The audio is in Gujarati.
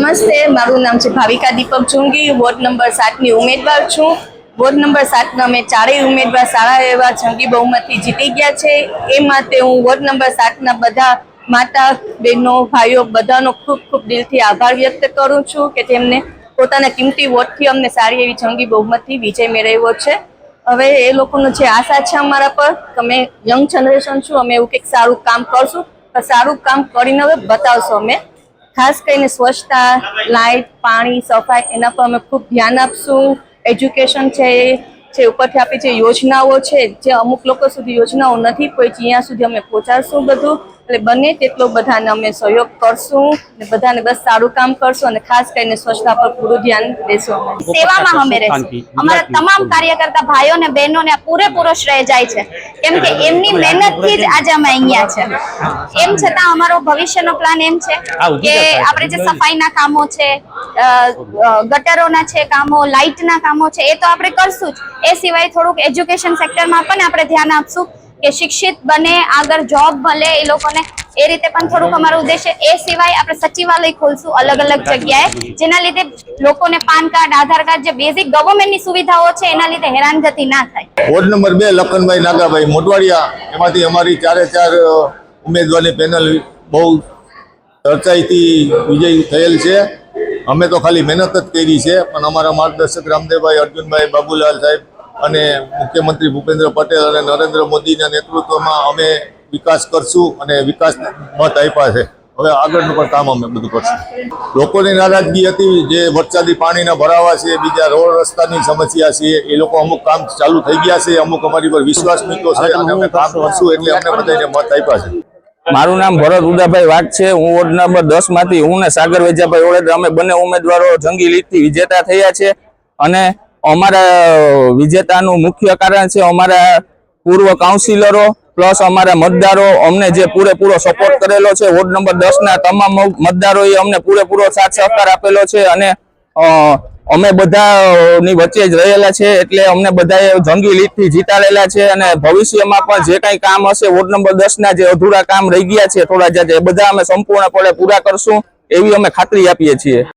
નમસ્તે, મારું નામ છે ભાવિકા દીપક ચુંગી, વોર્ડ નંબર 7ની ઉમેદવાર છું। વોર્ડ નંબર 7ના અમે ચારેય ઉમેદવાર સારા એવા જંગી બહુમતથી જીતી ગયા છે। એ માટે હું વોર્ડ નંબર 7ના બધા માતા બહેનો ભાઈઓ બધાનો ખૂબ ખૂબ દિલથી આભાર વ્યક્ત કરું છું કે તેમને પોતાના કિંમતી વોટથી અમને સારી એવી જંગી બહુમતથી વિજય મેળવ્યો છે। હવે એ લોકોનો જે આશા છે અમારા પર કે અમે યંગ જનરેશન છું, અમે એવું કંઈક સારું કામ કરશું, તો સારું કામ કરીને હવે બતાવશું। અમે ખાસ કરીને સ્વચ્છતા, લાઇટ, પાણી, સફાઈ એના પર અમે ખૂબ ધ્યાન આપશું। એજ્યુકેશન છે જે ઉપરથી આપણી જે યોજનાઓ છે, જે અમુક લોકો સુધી યોજનાઓ નથી પહોંચી ત્યાં સુધી અમે પહોંચાડશું બધું। એટલે બને તેટલો બધાને અમે સહયોગ કરશું અને બધાને બસ સારું કામ કરશું અને ખાસ કરીને સ્વચ્છતા પર પૂરું ધ્યાન દેશું। સેવામાં અમે રહેશું। અમારા તમામ કાર્યકર્તા ભાઈઓ અને બહેનોને પૂરેપૂરો શ્રેય જાય છે, કેમ કે એમની મહેનતથી જ આજે અમે અહીંયા છે। એમ છતાં અમારો ભવિષ્યનો પ્લાન એમ છે કે આપણે જે સફાઈના કામો છે, ગટરોના છે કામો, લાઇટના કામો છે, એ તો આપણે કરશું જ। એ સિવાય થોડુંક એજ્યુકેશન સેક્ટરમાં પણ આપણે ધ્યાન આપશું કે શિક્ષિત બને, આગળ જોબ મળે એ લોકોને, એ રીતે પણ થોડુંક અમારો ઉદ્દેશ્ય। એ સિવાય આપણે સચિવાલય ખોલશું અલગ અલગ જગ્યાએ, જેના લીધે લોકોને પાન કાર્ડ, આધાર કાર્ડ જે બેઝિક ગવર્મેન્ટની સુવિધાઓ છે એના લીધે હેરાનગતિ ના થાય। વોર્ડ નંબર 2 લખનભાઈ નાગાભાઈ મોટવાડિયા, એમાંથી અમારી ચારે ચાર ઉમેદવારની પેનલ બહુ ચર્ચાઈથી વિજય થયેલ છે। અમે તો ખાલી મહેનત જ કરી છે, પણ અમારા માર્ગદર્શક રામદેવભાઈ, અર્જુનભાઈ, બાબુલાલ સાહેબ અને મુખ્યમંત્રી ભૂપેન્દ્ર પટેલ અને નરેન્દ્ર મોદીના નેતૃત્વમાં અમે વિકાસ કરશું અને વિકાસ મત આપ્યા છે। હવે આગળનું પણ કામ અમે બધું કરશું। લોકોની નારાજગી હતી, જે વરસાદી પાણીના ભરાવા છે, બીજા રોડ રસ્તાની સમસ્યા છે, એ લોકો અમુક કામ ચાલુ થઈ ગયા છે, અમુક અમારી પર વિશ્વાસ મૂક્યો છે અને અમે કામ કરશું એટલે અમને બધાને મત આપ્યા છે। મારું નામ ભરત ઉદાભાઈ વાઘ છે। હું વોર્ડ નંબર 10 માંથી હું ને સાગર વેજાભાઈ ઓળેદરા અમે બંને ઉમેદવારો જંગી લીડથી વિજેતા થયા છે। અને અમારા વિજેતાનું મુખ્ય કારણ છે અમારા પૂર્વ કાઉન્સિલરો પ્લસ અમારા મતદારો અમને જે પૂરેપૂરો સપોર્ટ કરેલો છે। વોર્ડ નંબર 10ના તમામ મતદારોએ અમને પૂરેપૂરો સાથ સહકાર આપેલો છે અને અમે બધાની વચ્ચે જ રહેલા છે, એટલે અમને બધાએ જંગી લીડથી જીતાડેલા છે। અને ભવિષ્યમાં પણ જે કંઈ કામ હશે વોર્ડ નંબર 10ના જે અધૂરા કામ રહી ગયા છે થોડા, એ બધા અમે સંપૂર્ણપણે પૂરા કરશું એવી અમે ખાતરી આપીએ છીએ।